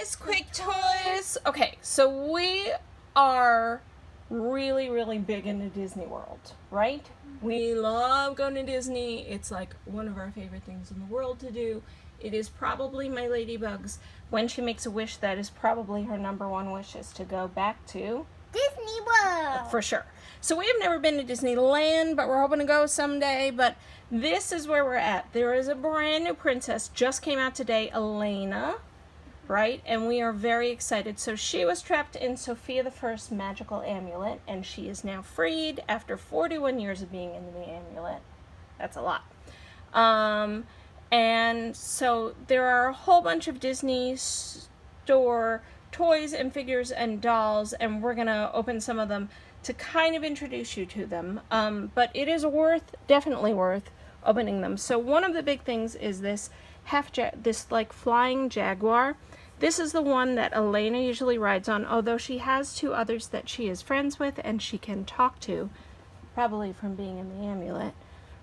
guys, QuakeToys. Okay, so we are really big into Disney World, right? We love going to Disney. It's like one of our favorite things in the world to do. It is probably my ladybug's, when she makes a wish, that is probably her #1 wish, is to go back to Disney World. For sure. So we have never been to Disneyland, but we're hoping to go someday. But this is where we're at. There is a brand new princess, just came out today, Elena, right? And we are very excited. So she was trapped in Sofia the First magical amulet, and she is now freed after 41 years of being in the amulet. That's a lot. And so there are a whole bunch of Disney store toys and figures and dolls, and we're gonna open some of them to kind of introduce you to them. But it is definitely worth opening them. So one of the big things is this this like flying jaguar. This is the one that Elena usually rides on, although she has 2 others that she is friends with and she can talk to, probably from being in the amulet,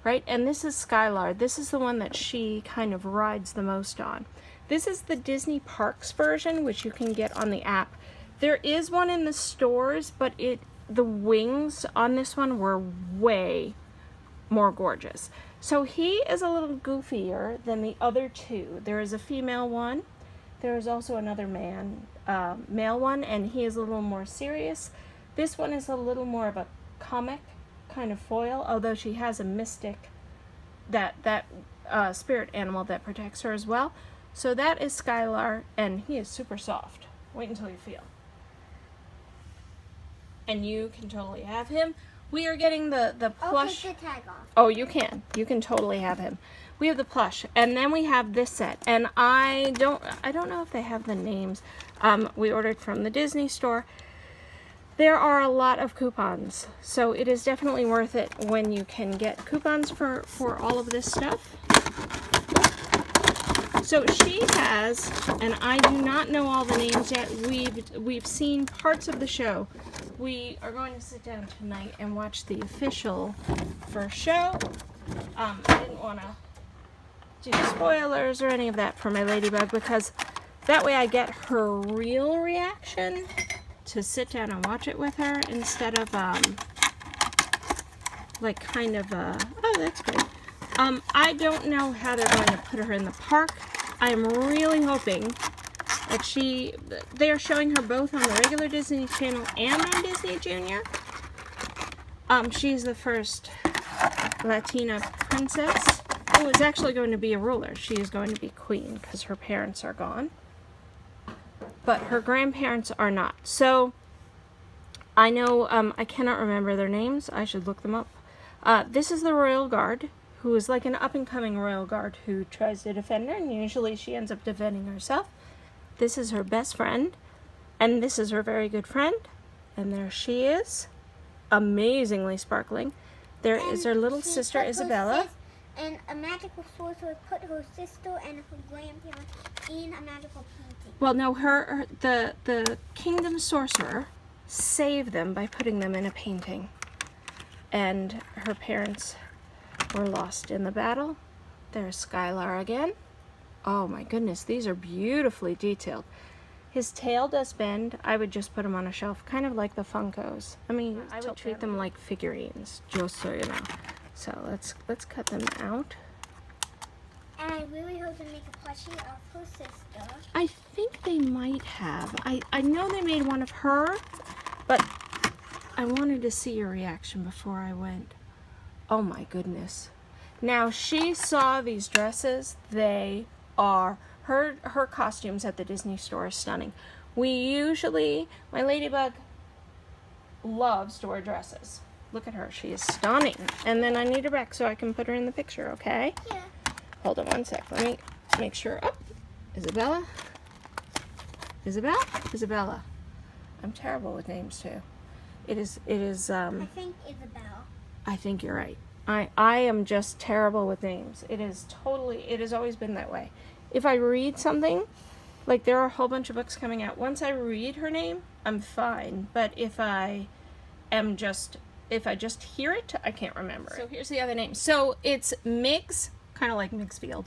right? And this is Skylar. This is the one that she kind of rides the most on. This is the Disney Parks version, which you can get on the app. There is one in the stores, but the wings on this one were way more gorgeous. So he is a little goofier than the other 2. There is a female one. There is also another male one, and he is a little more serious. This one is a little more of a comic kind of foil, although she has a mystic, that spirit animal that protects her as well. So that is Skylar, and he is super soft. Wait until you feel. And you can totally have him. We are getting the plush. I'll take the tag off. Oh, you can. You can totally have him. We have the plush, and then we have this set. And I don't know if they have the names. We ordered from the Disney store. There are a lot of coupons, so it is definitely worth it when you can get coupons for all of this stuff. So she has, and I do not know all the names yet. We've seen parts of the show. We are going to sit down tonight and watch the official first show. I didn't want to do spoilers or any of that for my ladybug, because that way I get her real reaction to sit down and watch it with her, instead of like kind of oh, that's great. I don't know how they're going to put her in the park. I am really hoping that they are showing her both on the regular Disney Channel and on Disney Junior. She's the first Latina princess who is actually going to be a ruler. She is going to be queen because her parents are gone, but her grandparents are not. So I know, I cannot remember their names. I should look them up. This is the Royal Guard, who is like an up-and-coming Royal Guard who tries to defend her, and usually she ends up defending herself. This is her best friend, and this is her very good friend, and there she is, amazingly sparkling. There is her little sister, Isabella. And a magical sorcerer put her sister and her grandparents in a magical painting. Well, no, the Kingdom Sorcerer saved them by putting them in a painting, and her parents were lost in the battle. There's Skylar again. Oh my goodness, these are beautifully detailed. His tail does bend. I would just put him on a shelf, kind of like the Funkos. I mean, I would treat them like figurines, just so you know. So let's cut them out. And I really hope to make a plushie of her sister. I think they might have. I know they made one of her, but I wanted to see your reaction before I went. Oh my goodness. Now, she saw these dresses. They are, her costumes at the Disney store are stunning. My ladybug loves to wear dresses. Look at her, she is stunning. And then I need her back so I can put her in the picture, okay? Yeah. Hold on one sec, let me make sure. Oh, Isabella? Isabella. I'm terrible with names too. It is, I think Isabel. I think you're right. I am just terrible with names. It has always been that way. If I read something, like there are a whole bunch of books coming out, once I read her name, I'm fine. But if I just hear it, I can't remember. So here's the other name. So it's Miggs, kind of like Mixfield.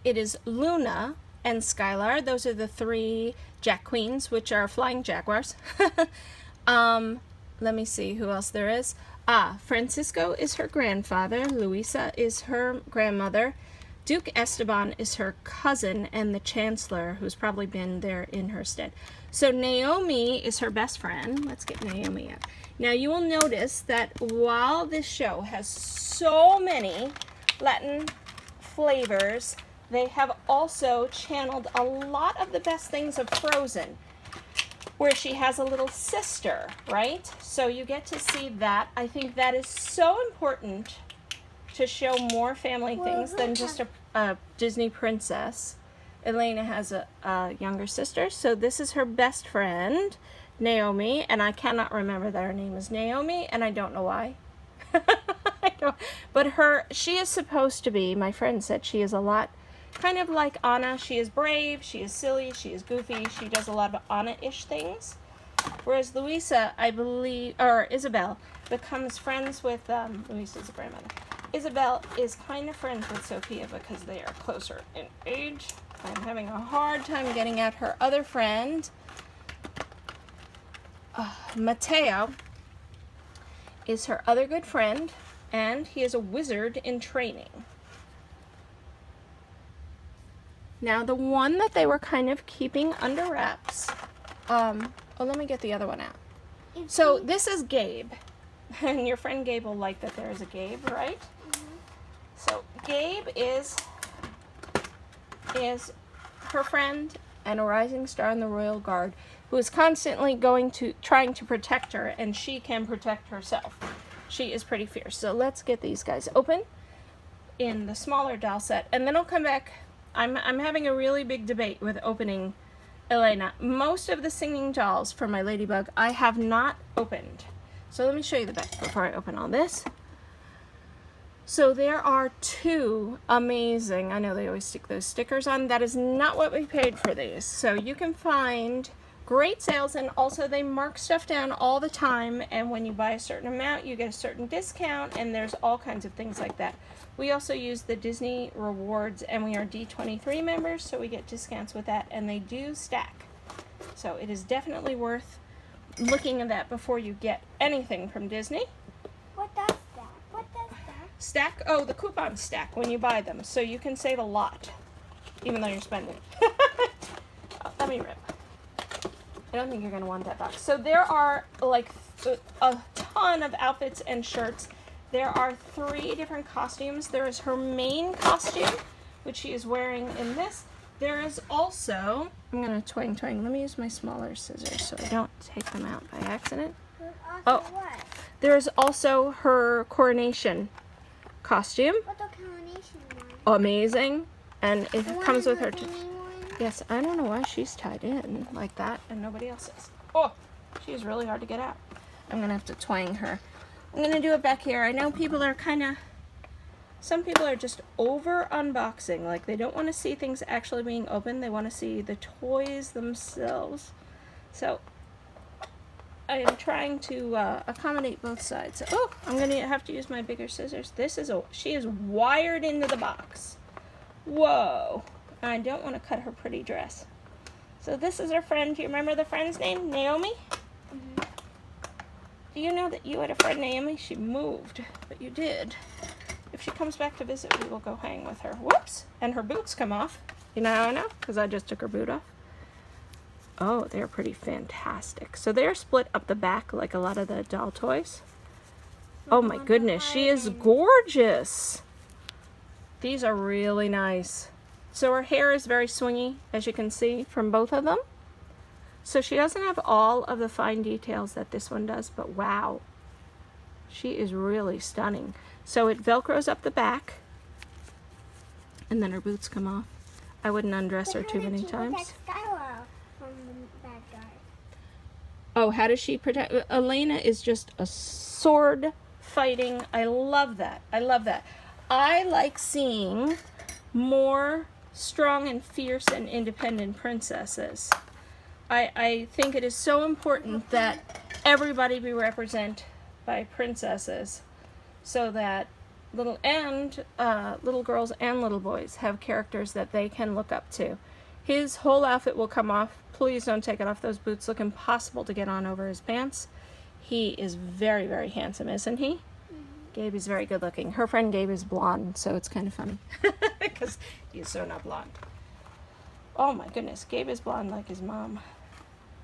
It is Luna, and Skylar. Those are the 3 Jaquins, which are flying jaguars. Let me see who else there is. Francisco is her grandfather. Luisa is her grandmother. Duke Esteban is her cousin and the Chancellor, who's probably been there in her stead. So Naomi is her best friend. Let's get Naomi up. Now you will notice that while this show has so many Latin flavors, they have also channeled a lot of the best things of Frozen, where she has a little sister, right? So you get to see that. I think that is so important to show more family things than just a Disney princess. Elena has a younger sister, so this is her best friend, Naomi, and I cannot remember that her name is Naomi, and I don't know why. But she is supposed to be, my friend said she is a lot kind of like Anna. She is brave, she is silly, she is goofy, she does a lot of Anna-ish things. Whereas Luisa, I believe, or Isabel, becomes friends with, Luisa's grandmother. Isabel is kind of friends with Sofia because they are closer in age. I'm having a hard time getting at her other friend. Mateo is her other good friend, and he is a wizard in training. Now, the one that they were kind of keeping under wraps, let me get the other one out. So this is Gabe, and your friend Gabe will like that there is a Gabe, right? So Gabe is her friend and a rising star in the Royal Guard who is constantly trying to protect her, and she can protect herself. She is pretty fierce. So let's get these guys open in the smaller doll set, and then I'll come back. I'm having a really big debate with opening Elena. Most of the singing dolls for my Ladybug I have not opened. So let me show you the back before I open all this. So there are 2 amazing, I know they always stick those stickers on, that is not what we paid for these. So you can find great sales, and also they mark stuff down all the time, and when you buy a certain amount you get a certain discount, and there's all kinds of things like that. We also use the Disney rewards, and we are D23 members, so we get discounts with that, and they do stack. So it is definitely worth looking at that before you get anything from Disney. What does that? What does that? Stack? Oh, the coupons stack when you buy them, so you can save a lot, even though you're spending. Let me rip. I don't think you're going to want that box. So there are like a ton of outfits and shirts. There are 3 different costumes. There is her main costume, which she is wearing in this. There is also, I'm going to twang. Let me use my smaller scissors so I don't take them out by accident. What? There is also her coronation costume. What the coronation one? Amazing. And it comes with her too. One? Yes, I don't know why she's tied in like that and nobody else is. Oh, she's really hard to get out. I'm going to have to twang her. I'm going to do it back here. I know people are some people are just over unboxing. Like, they don't want to see things actually being opened. They want to see the toys themselves. So I am trying to accommodate both sides. Oh, I'm going to have to use my bigger scissors. She is wired into the box. Whoa. I don't want to cut her pretty dress. So this is her friend. Do you remember the friend's name? Naomi? Mm-hmm. Do you know that you had a friend, Naomi? She moved, but you did. If she comes back to visit, we will go hang with her. Whoops! And her boots come off. You know how I know? Because I just took her boot off. Oh, they're pretty fantastic. So they're split up the back like a lot of the doll toys. Oh my goodness, she is gorgeous. These are really nice. So her hair is very swingy, as you can see from both of them. So she doesn't have all of the fine details that this one does, but wow. She is really stunning. So it velcros up the back, and then her boots come off. I wouldn't undress her too many times. Skylar from the bad guy. Oh, how does she protect? Elena is just a sword fighting. I love that. I love that. I like seeing more strong and fierce and independent princesses. I think it is so important that everybody be represented by princesses, so that little girls and little boys have characters that they can look up to. His whole outfit will come off. Please don't take it off. Those boots look impossible to get on over his pants. He is very, very handsome, isn't he? Gabe is very good looking. Her friend Gabe is blonde, so it's kind of funny because he's so not blonde. Oh my goodness, Gabe is blonde like his mom.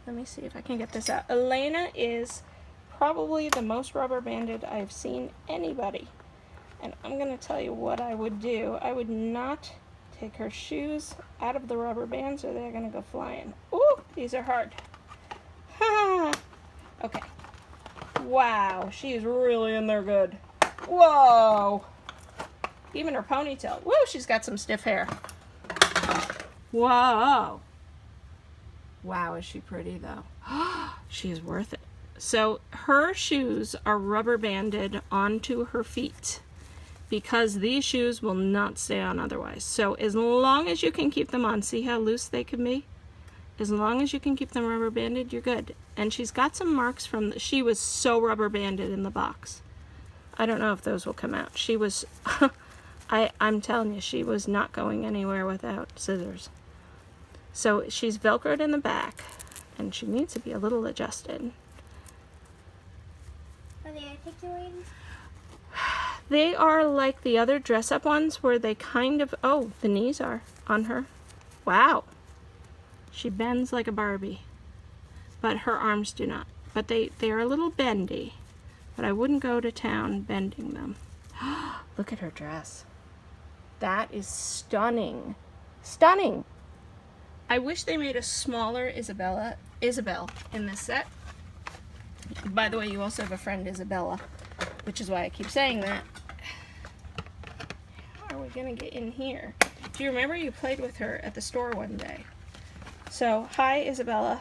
Let me see if I can get this out. Elena is probably the most rubber banded I've seen anybody. And I'm going to tell you what I would do. I would not take her shoes out of the rubber bands or they're going to go flying. Ooh, these are hard. Okay. Wow, she's really in there good. Whoa. Even her ponytail. Woo, she's got some stiff hair. Whoa. Wow, is she pretty though? She's worth it. So her shoes are rubber banded onto her feet because these shoes will not stay on otherwise. So as long as you can keep them on, see how loose they can be? As long as you can keep them rubber banded, you're good. And she's got some marks from, she was so rubber banded in the box. I don't know if those will come out. She was, I'm telling you, she was not going anywhere without scissors. So she's Velcroed in the back, and she needs to be a little adjusted. Are they articulated? They are like the other dress-up ones where they kind of, oh, the knees are on her. Wow. She bends like a Barbie, but her arms do not. But they are a little bendy, but I wouldn't go to town bending them. Look at her dress. That is stunning. Stunning. I wish they made a smaller Isabel in this set. By the way, you also have a friend Isabella, which is why I keep saying that. How are we gonna get in here? Do you remember you played with her at the store one day? So, hi Isabella.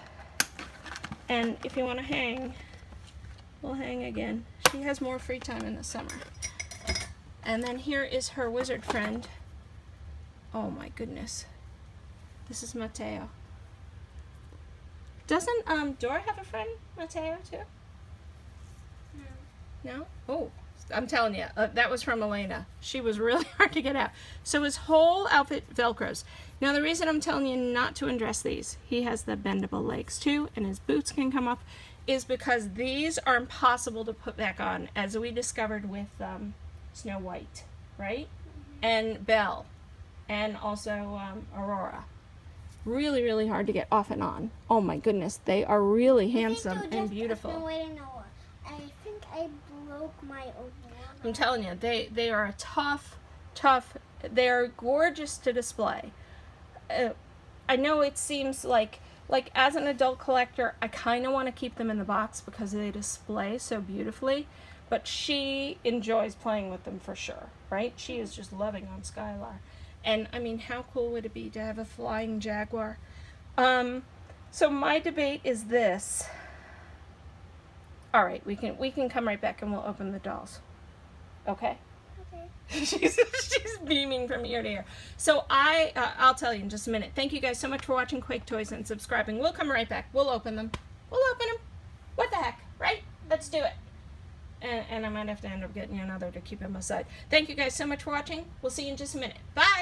And if you want to hang, we'll hang again. She has more free time in the summer. And then here is her wizard friend. Oh my goodness. This is Mateo. Doesn't Dora have a friend, Mateo, too? No. No? Oh, I'm telling you, that was from Elena. She was really hard to get out. So his whole outfit Velcros. Now the reason I'm telling you not to undress these, he has the bendable legs too, and his boots can come up, is because these are impossible to put back on, as we discovered with Snow White, right? And Belle, and also Aurora. Really, really hard to get off and on. Oh my goodness, they are really handsome and beautiful. I think I broke my overall. I'm telling you, they are a tough, they are gorgeous to display. I know it seems like as an adult collector, I kind of want to keep them in the box because they display so beautifully, but she enjoys playing with them for sure, right? She is just loving on Skylar. And I mean, how cool would it be to have a flying jaguar? So my debate is this. All right, we can come right back and we'll open the dolls. Okay? Okay. she's beaming from ear to ear. So I'll tell you in just a minute. Thank you guys so much for watching QuakeToys and subscribing. We'll come right back. We'll open them. What the heck, right? Let's do it. And I might have to end up getting you another to keep him aside. Thank you guys so much for watching. We'll see you in just a minute. Bye!